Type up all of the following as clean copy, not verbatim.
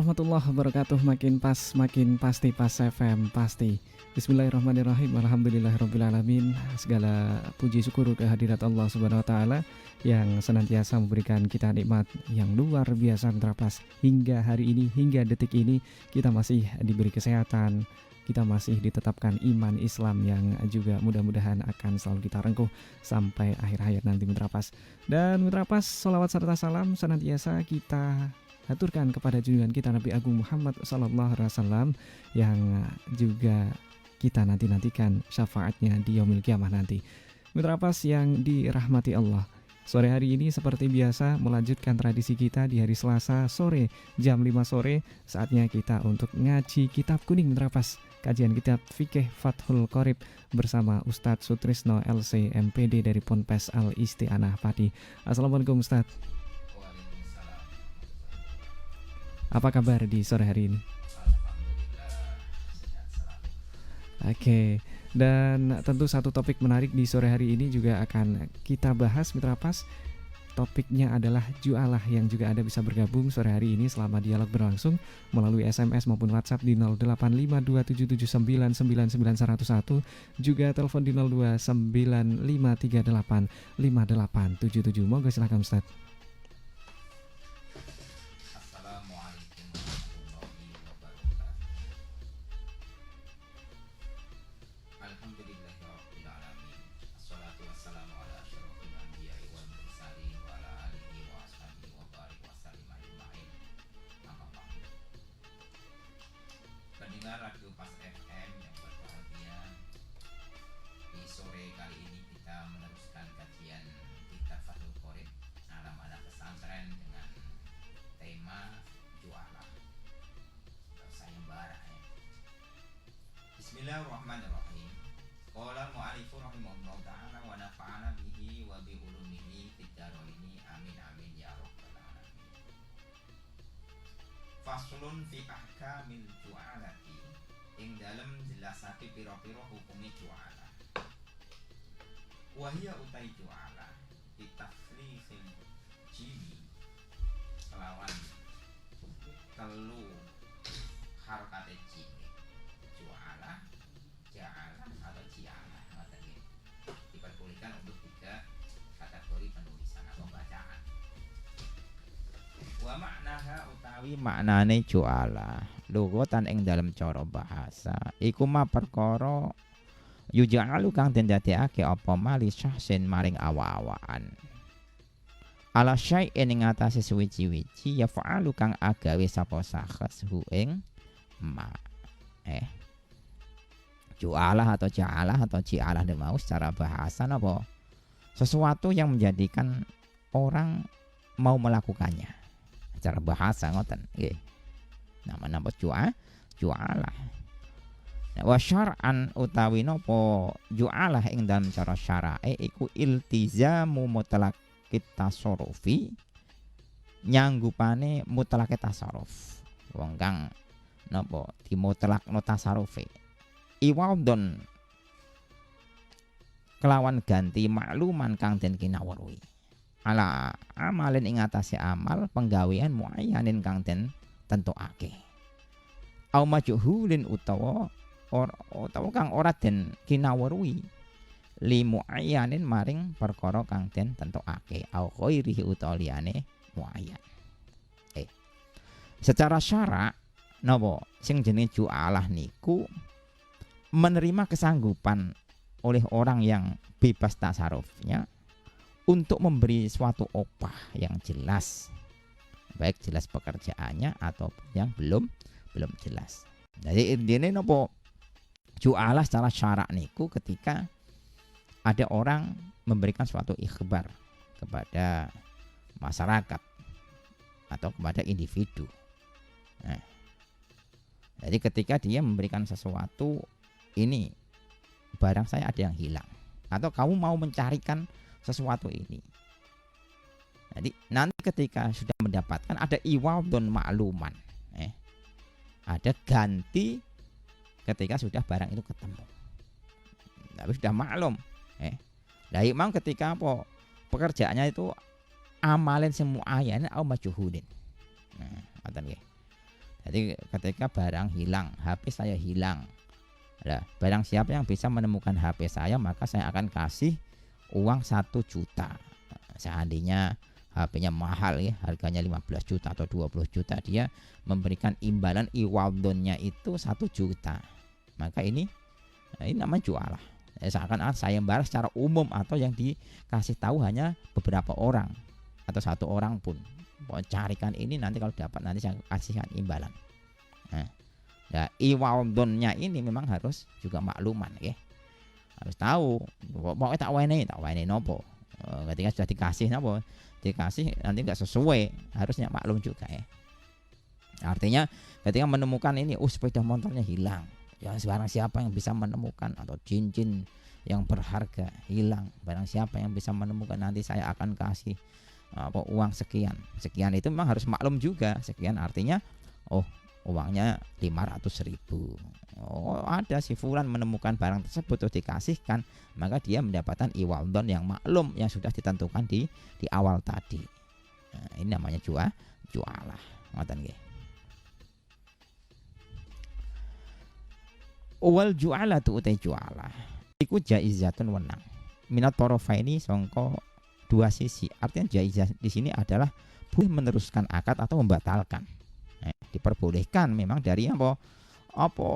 warahmatullahi wabarakatuh. Makin pas, makin pasti, pas FM pasti. Bismillahirrahmanirrahim. Alhamdulillahirrabbilalamin. Segala puji syukur kehadirat Allah Subhanahu wa taala yang senantiasa memberikan kita nikmat yang luar biasa terapas hingga hari ini, hingga detik ini kita masih diberi kesehatan. Kita masih ditetapkan iman Islam yang juga mudah-mudahan akan selalu kita rengkuh sampai akhir hayat nanti Mitrapas. Dan Mitrapas, salawat serta salam senantiasa kita haturkan kepada junjungan kita Nabi Agung Muhammad SAW yang juga kita nantikan syafaatnya di yaumil kiamah nanti. Mitrapas yang dirahmati Allah, sore hari ini seperti biasa melanjutkan tradisi kita di hari Selasa sore jam 5 sore. Saatnya kita untuk ngaji kitab kuning Mitrapas, kajian kitab fikih Fathul Qorib bersama Ustadz Sutrisno LC MPD dari Ponpes Al Isti'anah Pati. Assalamualaikum Ustadz. Apa kabar di sore hari ini? Oke, dan tentu satu topik menarik di sore hari ini juga akan kita bahas Mitrapas. Topiknya adalah jualah, yang juga Anda bisa bergabung sore hari ini selama dialog berlangsung melalui SMS maupun WhatsApp di 085277799911, juga telepon di 0295385877. Monggo silakan Ustaz. Pendengar Radio Pas FM yang berbahagia, di sore kali ini kita meneruskan kajian kitab Fathul Qorib anak-anak pesantren dengan tema jualah, sayembara ya. Bismillahirrahmanirrahim. Qala al-mu'allif rahimahullah ta'ala wa nafa'ana bihi wa bi ulumihi fid dharaini amin amin ya rabbal alamin. Faslun fi ahkamil ju'alati, ing dalem jelasake pira-pira hukume ju'alah. Wa hiya utai ju'alah bitafrihil jimi, kelawan telu harokate jimi. Ju'alah, ja'alah atau ji'alah, ngoten nggih. Diperbolehkan untuk 3 kategori penulisan atau bacaan. Wa maknaha utawi maknane ju'alah lughatan ing dalam cara bahasa iku ma perkara yuja'alu kang den dadekake apa mali syahsin maring awa-awaan ala syai'in ing atase suwi-wiji ya fa'alu kang agawe sapa sakhs hu ing ma ju'alah atau ja'alah atau ji'alah mau secara bahasa napa sesuatu yang menjadikan orang mau melakukannya. Secara bahasa ngoten nggih. Nama-nama ju'alah. Wa syar'an utawi napa ju'alah ing dalam cara syara'e iku iltizamu mutlaqit tasarrufi, nyanggupane mutlaqit tasarruf. Wong kang napa dimutlaqno tasarufe. Iwadon kelawan ganti makluman kang den kinawruhi. Ala amalin ing atase amal penggawean muayyanin kang den tentokake. Au majhulin utawa kang ora den kinawruhi li muayyanin maring perkara kang den tentokake. Au ghairihi utawa liyane muayyan. Secara syara napa sing jenenge ju'alah niku menerima kesanggupan oleh orang yang bebas tasarufnya untuk memberi suatu upah yang jelas, baik jelas pekerjaannya ataupun yang belum jelas. Jadi intine napa ju'alah secara syarak niku ketika ada orang memberikan suatu ikhbar kepada masyarakat atau kepada individu. Nah, jadi ketika dia memberikan sesuatu, ini barang saya ada yang hilang, atau kamu mau mencarikan sesuatu ini. Jadi nanti ketika sudah mendapatkan ada iwadun makluman, ada ganti ketika sudah barang itu ketemu. Tapi sudah maklum. Lah imam ketika apa pekerjaannya itu amalin semua ayatnya au majhulin. Nah, ngoten nggih. Jadi ketika barang hilang, HP saya hilang. Nah, barang siapa yang bisa menemukan HP saya, maka saya akan kasih uang 1 juta. Seandainya HP-nya mahal ya, harganya 15 juta atau 20 juta, dia memberikan imbalan iwadonnya itu 1 juta. Maka ini namanya jualah. Seakan-akan saya membayar secara umum, atau yang dikasih tahu hanya beberapa orang atau 1 orang pun. Carikan ini, nanti kalau dapat nanti saya kasihkan imbalan. Nah, iwadonnya ini memang harus juga makluman ya. Harus tahu, pokoknya tak wene nopo. Ketika sudah dikasih nopo, dikasih nanti nggak sesuai, harusnya maklum juga ya. Artinya ketika menemukan ini, sepeda motornya hilang, ya barang siapa yang bisa menemukan, atau cincin yang berharga hilang, barang siapa yang bisa menemukan, nanti saya akan kasih uang sekian. Sekian itu memang harus maklum juga. Sekian artinya uangnya 500.000. Ada si fulan menemukan barang tersebut terus dikasihkan, maka dia mendapatkan iwadon yang maklum, yang sudah ditentukan di awal tadi. Nah, ini namanya jualah. Ngoten nggih. Wal ju'alatu utai ju'alah iku jaizatun wenang minat torofaini sangka 2 sisi. Artinya jaizah di sini adalah boleh meneruskan akad atau membatalkan. Diperbolehkan memang dari apa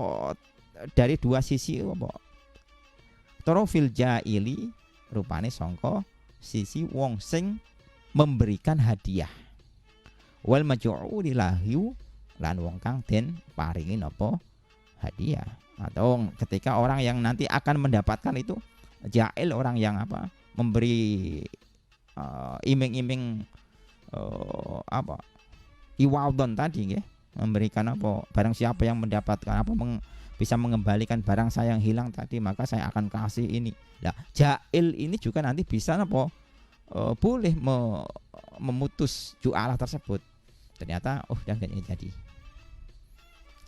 dari 2 sisi apa. Torofil jaili rupane sangka sisi wong sing memberikan hadiah. Wal maj'u lilahu lan wong kang den paringi napa hadiah. Atau ketika orang yang nanti akan mendapatkan itu jail, orang yang memberi iming-iming iwadon tadi ya, memberikan barang siapa yang mendapatkan bisa mengembalikan barang saya yang hilang tadi, maka saya akan kasih ini. Nah, jail ini juga nanti bisa boleh memutus jualah tersebut. Ternyata udah gak jadi.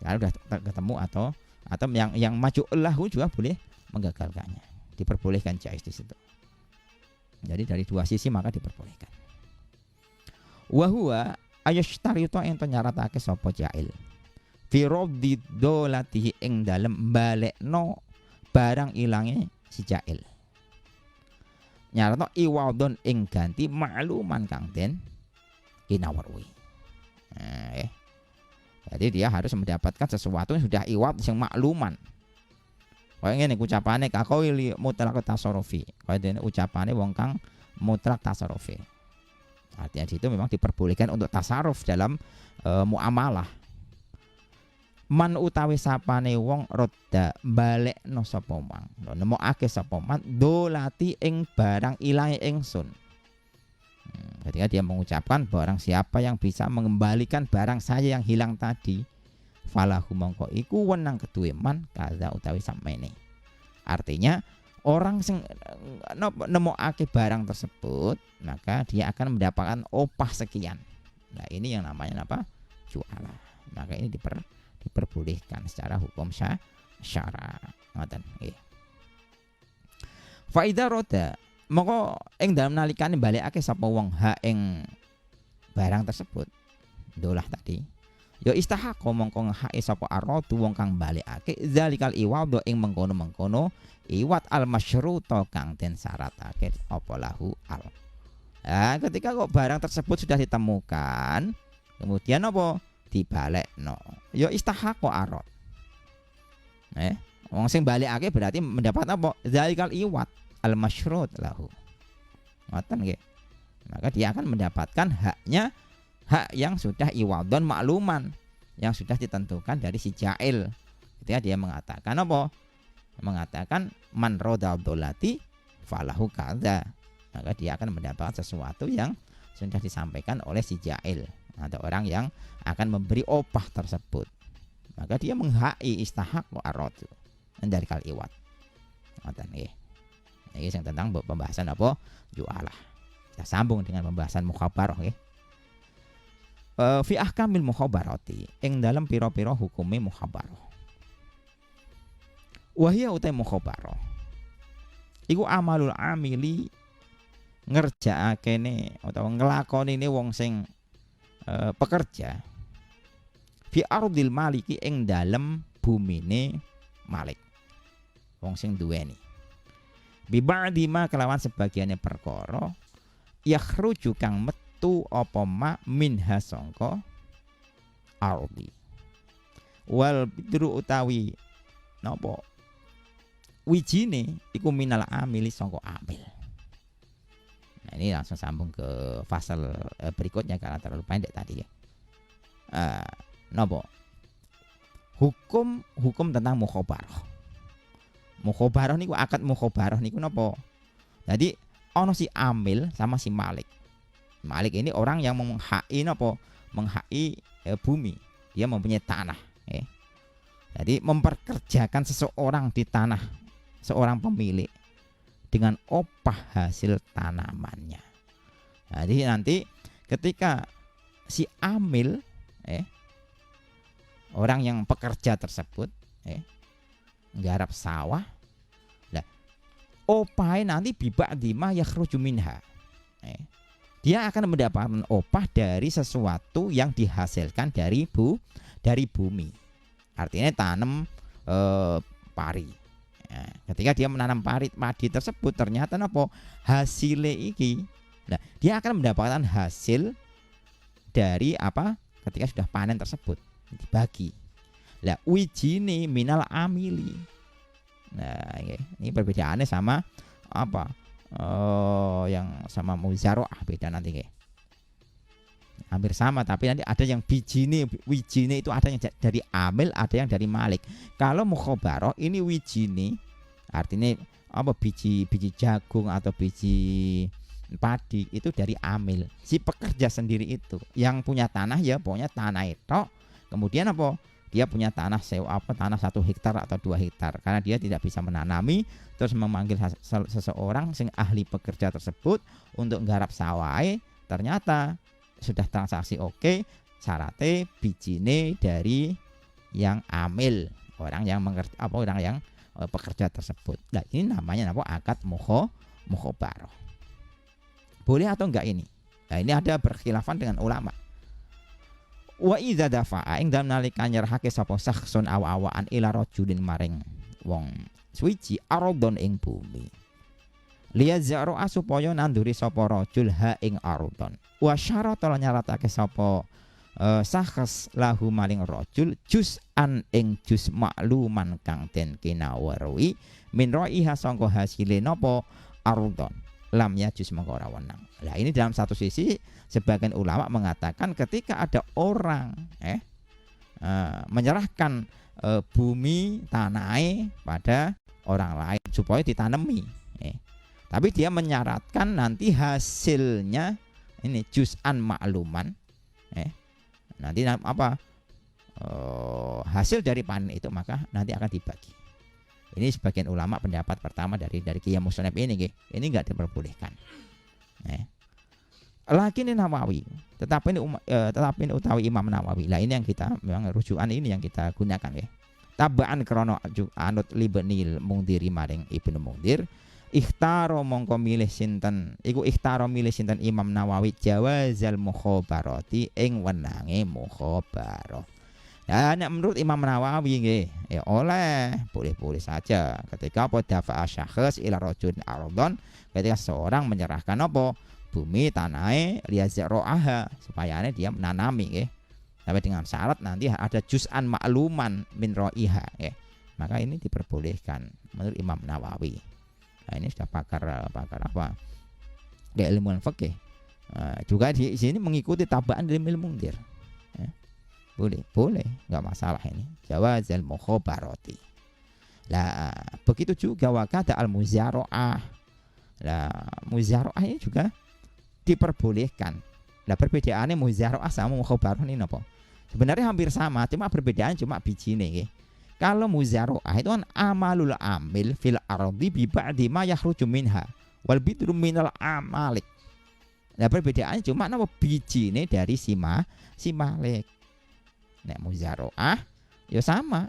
Ya udah ketemu, atau yang maju lahu juga boleh menggagalkannya. Diperbolehkan jaiz di situ. Jadi dari 2 sisi maka diperbolehkan. Wa huwa ayashtaritu ento nyaratake sapa jail. Fi raddi dolatihi ing dalem balekno barang ilange si jail. Nyaratno iwadon ing ganti makluman kang den kinawerwi. Jadi dia harus mendapatkan sesuatu yang sudah iwad, yang makluman. Kaya ngene ucapane kakoili mutlaq tasarrufi. Kaya dene ucapane wong kang mutlaq tasarrufi. Artinya itu memang diperbolehkan untuk tasarruf dalam muamalah. Man utawi sapane wong rodda balekno sapa man. Nemokake sapa man dolati ing barang ilange ingsun. Ketika dia mengucapkan barang siapa yang bisa mengembalikan barang saya yang hilang tadi, falahu mongko iku wenang keduwe man kaza utawi samene. Artinya orang sing nemokake barang tersebut, maka dia akan mendapatkan opah sekian. Nah, ini yang namanya jualah. Maka ini diperbolehkan secara hukum syara. Ngoten nggih. Fa idza roda maka ing dalam nalikane balekake sapa wong ing barang tersebut, dolah tadi, ya istahaqo mongko ngehake sapa aradu wong kang balekake zalikal iwad ing mengkono-mengkono iwat al masyruta kang den syaratake apa lahu al. Nah, ketika kok barang tersebut sudah ditemukan, kemudian dibalekno, ya istahaqo arad. Wong sing balekake berarti mendapat zalikal iwat al-masyrut lahu. Ngoten nggih. Maka dia akan mendapatkan hak yang sudah iwadon makluman, yang sudah ditentukan dari si jail. Ketika dia mengatakan mengatakan man roda dolati falahu kadza, maka dia akan mendapatkan sesuatu yang sudah disampaikan oleh si jail atau orang yang akan memberi opah tersebut. Maka dia menghaki istahaq arad dari kal iwad. Ngoten nggih. Ini yang tentang pembahasan jualah. Kita sambung dengan pembahasan mukhabarah nggih. Fi ahkamil mukhabarati ing dalam pira-pira hukume mukhabarah. Wa hiya utai mukhabarah iku amalul amili ngerjakakene utawa nglakonine wong sing pekerja fi ardil maliki ing dalem bumine malik wong sing duweni bi ba'di ma kelawan sebagiane perkara yakhruju kang metu apa ma minha sangka ardi wal bidru utawi napa wijine iku minal amili sangka amil. Nah, ini langsung sambung ke fasal berikutnya karena terlalu pendek tadi ya. Napa? Hukum tentang mukhabarah. Mukhabarah niku akad mukhabarah niku napa? Jadi ono si amil sama si malik. Malik ini orang yang menghai napa? Menghai bumi. Dia mempunyai tanah, ya. Jadi memperkerjakan seseorang di tanah, seorang pemilik dengan opah hasil tanamannya. Jadi nanti ketika si amil orang yang pekerja tersebut nggarap sawah, nah opah nanti bibak dima yakhruju minha. Dia akan mendapatkan opah dari sesuatu yang dihasilkan dari bumi. Artinya tanam pari. Nah, ketika dia menanam padi tersebut ternyata apa hasilnya iki. Nah, dia akan mendapatkan hasil dari apa ketika sudah panen tersebut dibagi. Lah wijine minal amili. Nah, ini perbedaannya sama apa? Yang sama muzaroah beda nanti nggih. Hampir sama tapi nanti ada yang wijine itu ada yang dari amil, ada yang dari malik. Kalau mukhabarah ini wijine artinya apa biji jagung atau biji padi itu dari amil. Si pekerja sendiri itu yang punya tanah ya pokoknya tanah itu. Kemudian apa? Dia punya tanah tanah 1 hektar atau 2 hektar karena dia tidak bisa menanami, terus memanggil seseorang sing ahli pekerja tersebut untuk nggarap sawah. Ternyata sudah transaksi oke, syaratnya bijine dari yang amil, orang yang pekerja tersebut. Nah, ini namanya apa? Akad mukhabarah. Boleh atau enggak ini? Nah, ini ada berkhilafan dengan ulama. Wa idza dafa'a ing dalem nalika nyerahake sapa sakhsun awa-awaan ila rajulin maring wong suci aradon ing bumi. Liyazaro supaya nanduri sapa rajul ha ing aradon. Wa syarata nyaratake sapa sakhs lahu maring rajul juz'an ing juz makluman kang den kinawarui min ra'iha sangka hasile napa aradon. Lam ya juz mangko ora wenang. Lah ini dalam satu sisi sebagian ulama mengatakan ketika ada orang menyerahkan bumi tanah pada orang lain supaya ditanami, tapi dia menyaratkan nanti hasilnya ini juz'an makluman, nanti apa hasil dari panen itu maka nanti akan dibagi. Ini sebagian ulama pendapat pertama dari Kiai Musnad ini enggak diperbolehkan. Lakin Nawawi, tetapi ini utawi Imam Nawawi. Lah ini yang kita memang rujukan ini yang kita gunakan ya. Tabaan krono anut Libnil Mundhiri maring Ibnu Mundhir, ikhtaro mongko milih sinten. Iku ikhtaro milih sinten Imam Nawawi jawazal mukhabarati ing wenange mukhabarah. Ya, menurut Imam Nawawi nggih, ya oleh boleh-boleh saja ketika apa dafa syakhs ila rajulin ardon, ketika seorang menyerahkan apa bumi tanahe liyazra'aha supaya dia menanami nggih. Tapi dengan syarat nanti ada juz'an makluman min ra'iha nggih. Maka ini diperbolehkan menurut Imam Nawawi. Nah, ini sudah pakar apa? Di ilmu fikih. Juga di sini mengikuti tabaan dari ilmu Mundhir. Boleh, nggak masalah ini. Jawazal mukhabarati. Lah, begitu juga wakada al muzaroah. Lah, muzaroah ini juga diperbolehkan. Lah, perbedaannya muzaroah sama mukhabarah ini apa? Sebenarnya hampir sama, cuma perbedaan cuma bijine nggih. Kalau muzaroah itu kan amalul amil fil ardi bi ba'di ma yakhruju minha wal bidru minal amalik. Nah, perbedaannya cuma napa bijine dari si malik. Nek muzaroah ya sama.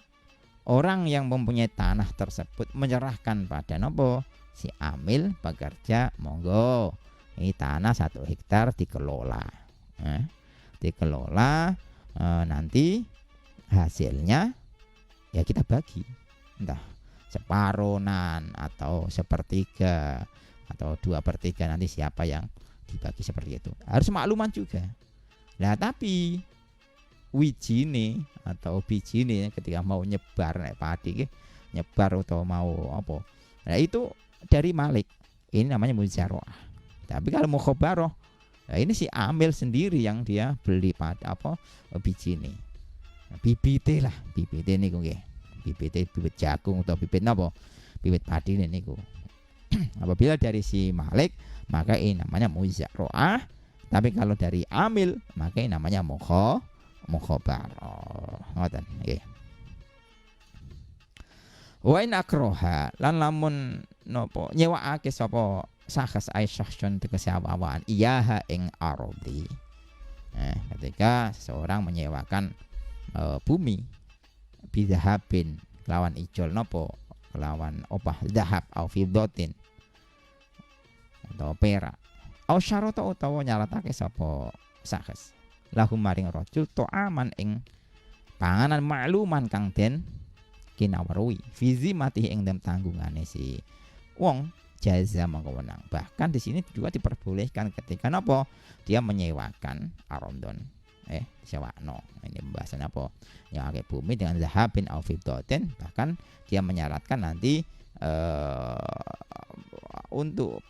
Orang yang mempunyai tanah tersebut menyerahkan pada nopo si amil pekerja, monggo ini tanah 1 hektar dikelola. Dikelola nanti hasilnya ya kita bagi, entah separonan atau sepertiga atau 2/3, nanti siapa yang dibagi seperti itu. Harus makluman juga. Nah tapi wijine atau bijine ketika mau nyebar nek padi nyebar atau mau apa, nah itu dari Malik, ini namanya muzaroah. Tapi kalau mukhabarah, nah ini si amil sendiri yang dia beli pada apa bijine, bibite lah, bibite niku nggih, bibit jagung atau bibit napa, bibit padi niku. Apabila dari si Malik maka ini namanya muzaroah, tapi kalau dari amil maka ini namanya mukhabarah. Ngoten nggih. Wa in akroha lan lamun napa nyewakake sapa sakhs aisyahsun tegese awaan iyaha ing ardi. Ketika seseorang menyewakan bumi bidahabin lawan ijol napa lawan opah zahab au fiddatin atau perak au syarata utawa nyaratake sapa sakhs lahum maring rajul to'aman ing panganan makluman kang den kinaweruhi fizi mati ing dalam tanggungane si wong jaza mangko wenang. Bahkan di sini juga diperbolehkan ketika napa dia menyewakan arondon sewakno. Ini pembahasan apa nyewake bumi dengan zahabin au fiddatin, bahkan dia menyaratkan nanti untuk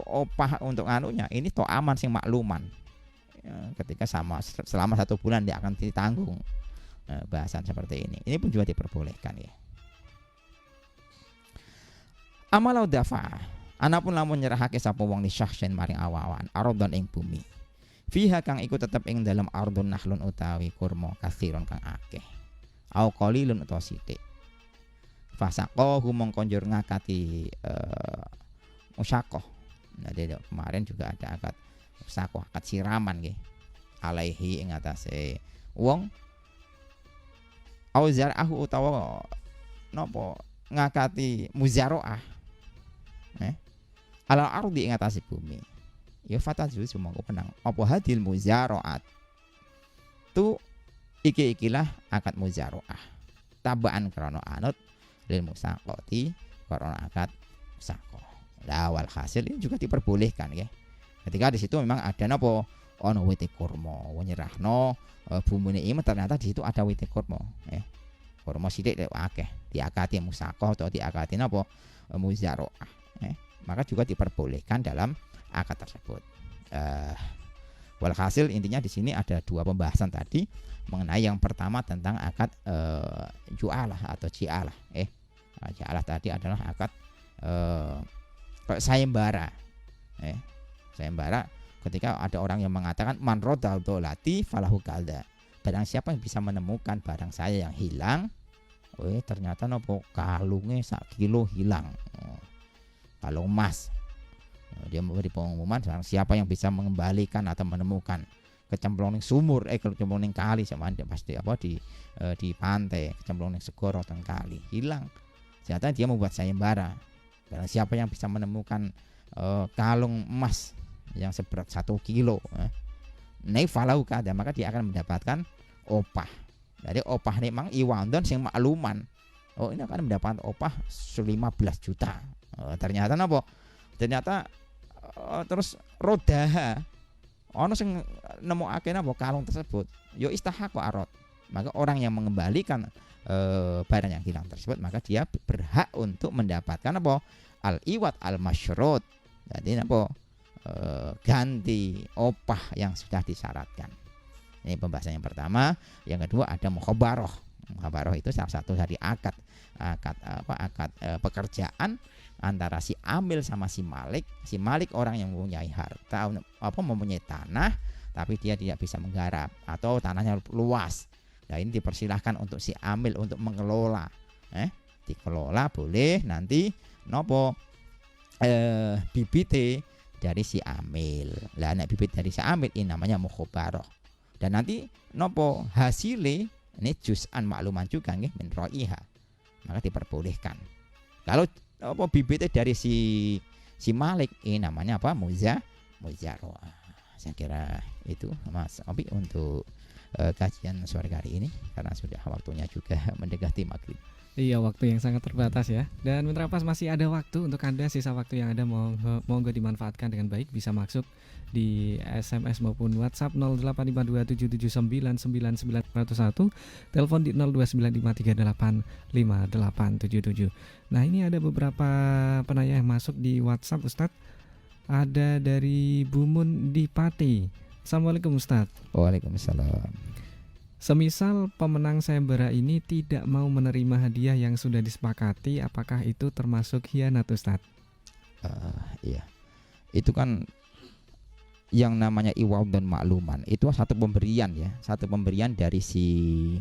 opah untuk anunya ini to'aman sing makluman. Ketika selama 1 bulan dia akan ditanggung. Bahasan seperti ini pun juga diperbolehkan ya. Amalau dafa anapun lamun nyerahake sapa wong li syakhsin maring awawan ardon ing bumi fiha kang iku tetep ing dalam ardun nahlun utawi kurma kathiron kang akeh au qalilun utawa sithik fasaqahu mongko njur ngakati musyaqqah. Nah kemarin juga ada akad musyaqqah, akad siraman nggih alaihi ing atase wong au zarahu utawa napa ngakati muzaroah ala ardi ing atase bumi ya fatazul mongko penang apa hadil muzaroat tu ikilah akad muzaroah tabaan krana anut lil musaqati krana akad musaqah. Lah wal hasil ini juga diperbolehkan ya. Ketika di situ memang ada napa ana wite kurma nyerahno bumune iki ternyata di situ ada wite kurma kurma sithik akeh diakati musaqah atau diakati napa muzaroah maka juga diperbolehkan dalam akad tersebut. Walhasil intinya di sini ada 2 pembahasan tadi mengenai yang pertama tentang akad ju'alah atau ji'alah. Ji'alah tadi adalah akad sayembara. Sayembara ketika ada orang yang mengatakan man rodal dolati falahu kalda. Barang siapa yang bisa menemukan barang saya yang hilang, ternyata nopo kalungnya 1 kilo hilang. Kalung emas. Dia memberi pengumuman siapa yang bisa mengembalikan atau menemukan kecemplung ning sumur kecemplung ning kali sama pasti apa di pantai kecemplung ning segoro atau kali hilang. Ternyata dia membuat sayembara. Barang siapa yang bisa menemukan kalung emas yang seberat 1 kilo falahu kada, maka dia akan mendapatkan opah. Jadi opah ini memang iwandon sing makluman. Ini akan mendapatkan opah 15 juta. Ternyata napa? Ternyata terus rodaha ono sing nemokake napa kalung tersebut ya istahaq arad. Maka orang yang mengembalikan barang yang hilang tersebut maka dia berhak untuk mendapatkan apa? Al-iwat al-masyrut. Jadi napa? Ganti opah yang sudah disyaratkan. Ini pembahasan yang pertama. Yang kedua ada mukhabarah. Mukhabarah itu salah satu dari akad pekerjaan antara si amil sama si malik. Si malik orang yang mempunyai harta mempunyai tanah tapi dia tidak bisa menggarap atau tanahnya luas. Nah ini dipersilahkan untuk si amil untuk mengelola. Dikelola boleh nanti nopo bibite dari si amil. Lah nek bibit dari si amil ini namanya mukhabarah. Dan nanti nopo hasilnya ini juz'an makluman juga nggih min ra'iha. Maka diperbolehkan. Kalau apa bibitnya dari si malik ini namanya apa? Muzaroah. Saya kira itu Mas Obi untuk kajian sore hari ini karena sudah waktunya juga mendekati maghrib. Iya, waktu yang sangat terbatas ya. Dan Mitra Pas masih ada waktu untuk Anda, sisa waktu yang ada monggo dimanfaatkan dengan baik, bisa masuk di SMS maupun WhatsApp 085277999901, telepon di 0295385877. Nah, ini ada beberapa penanya yang masuk di WhatsApp Ustadz. Ada dari Bumun di Pati. Assalamualaikum Ustadz. Waalaikumsalam. Semisal pemenang sayembara ini tidak mau menerima hadiah yang sudah disepakati, apakah itu termasuk khianat Ustadz? Iya, itu kan yang namanya iwal dan makluman, itu satu pemberian ya, satu pemberian dari si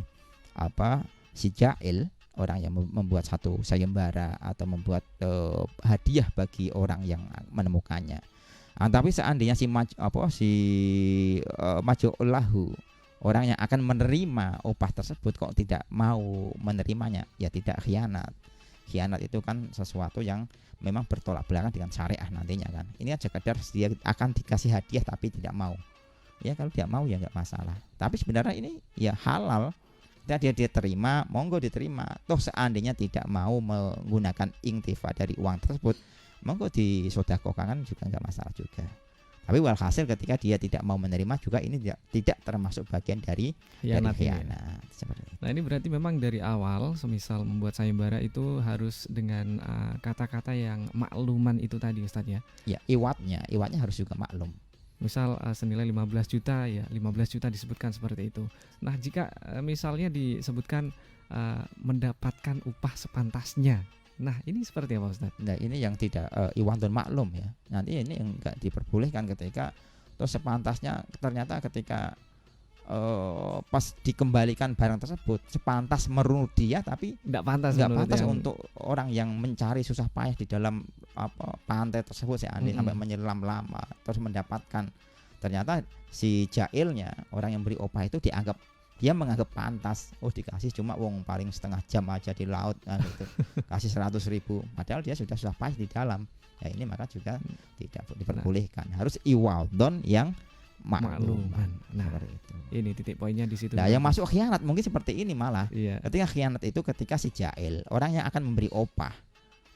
jail, orang yang membuat satu sayembara atau membuat hadiah bagi orang yang menemukannya. Tapi seandainya si maju'ullahu, orang yang akan menerima upah tersebut kok tidak mau menerimanya, ya tidak khianat. Khianat itu kan sesuatu yang memang bertolak belakang dengan syariah nantinya kan. Ini aja sekedar dia akan dikasih hadiah tapi tidak mau. Ya kalau tidak mau ya nggak masalah. Tapi sebenarnya ini ya halal. Dia terima, monggo diterima. Toh seandainya tidak mau menggunakan intifa dari uang tersebut, monggo disodakohkan juga nggak masalah juga. Tapi walhasil ketika dia tidak mau menerima juga ini tidak termasuk bagian dari khianat. Nah ini berarti memang dari awal semisal membuat sayembara itu harus dengan kata-kata yang makluman itu tadi Ustadz ya. Ya iwatnya harus juga maklum. Misal senilai 15 juta ya 15 juta disebutkan seperti itu. Nah jika misalnya disebutkan mendapatkan upah sepantasnya, nah ini seperti apa Ustaz? Nah ini yang tidak iwantun maklum ya. Nanti ini yang enggak diperbolehkan ketika terus sepantasnya ternyata ketika pas dikembalikan barang tersebut sepantas menurut dia tapi enggak pantas untuk orang yang mencari susah payah di dalam pantai tersebut sampai menyelam lama terus mendapatkan, ternyata si jailnya orang yang beri upah itu dia menganggap pantas, dikasih cuma wong paling setengah jam aja di laut kan gitu. Kasih 100.000 padahal dia sudah susah payah di dalam. Ya ini maka juga tidak diperbolehkan. Harus iwaldon yang makluman. Nah, itu. Ini titik poinnya di situ. Nah, yang masuk khianat mungkin seperti ini malah. Iya. Ketika khianat itu ketika si jail, orang yang akan memberi upah.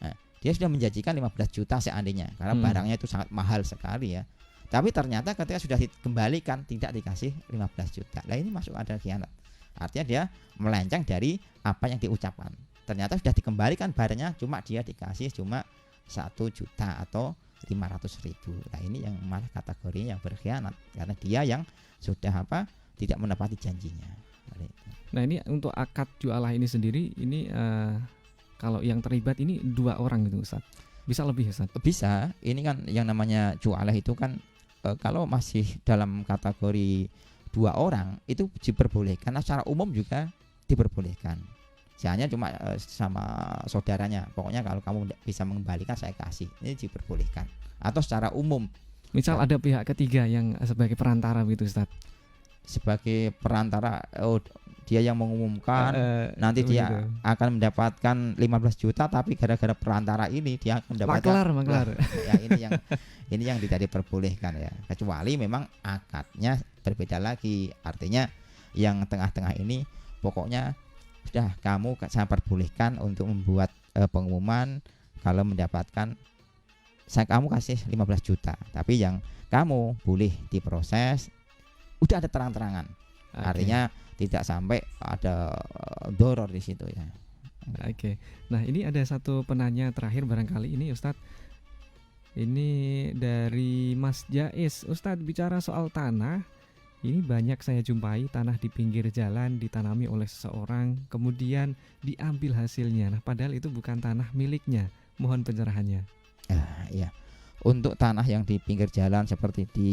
Nah, dia sudah menjanjikan 15 juta seandainya karena barangnya itu sangat mahal sekali ya. Tapi ternyata ketika sudah dikembalikan tidak dikasih 15 juta. Nah ini masuk ada khianat. Artinya dia melenceng dari apa yang diucapkan. Ternyata sudah dikembalikan barangnya cuma dia dikasih cuma 1 juta atau 500.000. Nah ini yang malah kategorinya yang berkhianat karena dia yang sudah tidak menepati janjinya. Nah ini untuk akad jualah ini sendiri ini kalau yang terlibat ini 2 orang gitu Ustaz. Bisa lebih Ustaz? Bisa. Ini kan yang namanya jualah itu kan kalau masih dalam kategori 2 orang itu diperbolehkan, karena secara umum juga diperbolehkan. Hanya cuma sama saudaranya. Pokoknya kalau kamu bisa mengembalikan saya kasih. Ini diperbolehkan. Atau secara umum. Misal ada pihak ketiga yang sebagai perantara gitu Ustaz. Sebagai perantara, dia yang mengumumkan nanti dia akan mendapatkan 15 juta tapi gara-gara perantara ini dia akan mendapatkan maklar. Ya ini yang tidak diperbolehkan ya. Kecuali memang akadnya berbeda lagi. Artinya yang tengah-tengah ini pokoknya sudah saya perbolehkan untuk membuat pengumuman kalau mendapatkan kamu kasih 15 juta. Tapi yang kamu boleh diproses udah ada terang-terangan. Artinya tidak sampai ada doror di situ ya. Oke. Nah ini ada satu penanya terakhir barangkali ini Ustadz. Ini dari Mas Jais. Ustadz bicara soal tanah. Ini banyak saya jumpai tanah di pinggir jalan ditanami oleh seseorang kemudian diambil hasilnya. Nah padahal itu bukan tanah miliknya. Mohon pencerahannya. Iya. Untuk tanah yang di pinggir jalan seperti di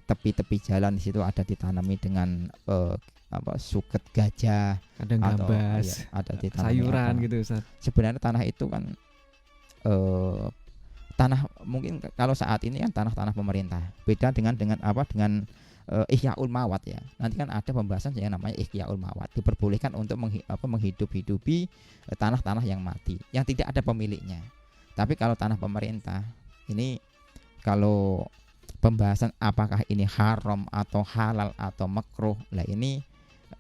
tepi-tepi jalan di situ ada ditanami dengan suket gajah, kadang gambas, ada sayuran gitu Ustaz. Sebenarnya tanah itu kan tanah mungkin kalau saat ini kan tanah pemerintah. Beda dengan Ihyaul Mawat ya. Nanti kan ada pembahasan yang namanya Ihyaul Mawat. Diperbolehkan untuk menghidup-hidupi tanah-tanah yang mati yang tidak ada pemiliknya. Tapi kalau tanah pemerintah ini kalau pembahasan apakah ini haram atau halal atau makruh, lah ini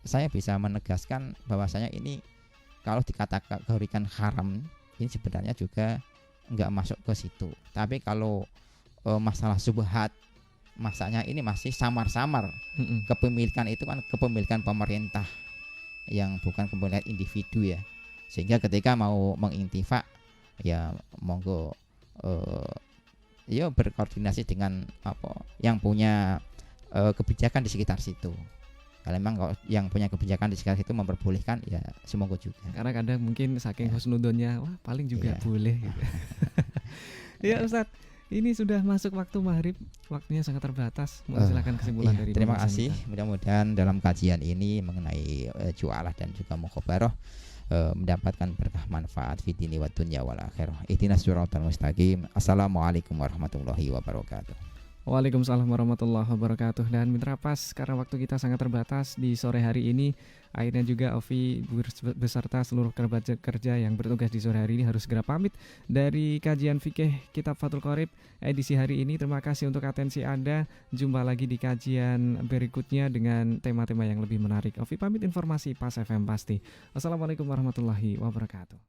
saya bisa menegaskan bahwasanya ini kalau dikategorikan haram ini sebenarnya juga nggak masuk ke situ. Tapi kalau masalah subhat, masanya ini masih samar-samar. Mm-mm. Kepemilikan itu kan kepemilikan pemerintah yang bukan kepemilikan individu ya. Sehingga ketika mau mengintifak ya monggo ya berkoordinasi dengan apa yang punya kebijakan di sekitar situ. Kalau memang kalau yang punya kebijakan di sekitar situ memperbolehkan ya semoga juga. Karena kadang mungkin saking Ya. husnudonnya, wah paling juga Iya. boleh gitu. Ya Ustadz, ini sudah masuk waktu maghrib, waktunya sangat terbatas. Mohon silakan kesimpulan Iya, dari terima pembahasan kasih. kita. Mudah-mudahan dalam kajian ini mengenai jualah dan juga mukhabarah mendapatkan berkah manfaat fi dini wa dunya wal akhirah. Ihdinas siratal mustaqim. Assalamualaikum warahmatullahi wabarakatuh. Waalaikumsalam warahmatullahi wabarakatuh. Dan mitra pas, karena waktu kita sangat terbatas di sore hari ini, akhirnya juga Ovi beserta seluruh kerabat kerja yang bertugas di sore hari ini harus segera pamit dari kajian fikih Kitab Fathul Qorib edisi hari ini. Terima kasih untuk atensi Anda. Jumpa lagi di kajian berikutnya dengan tema-tema yang lebih menarik. Ovi pamit, informasi Pas FM pasti. Wassalamualaikum warahmatullahi wabarakatuh.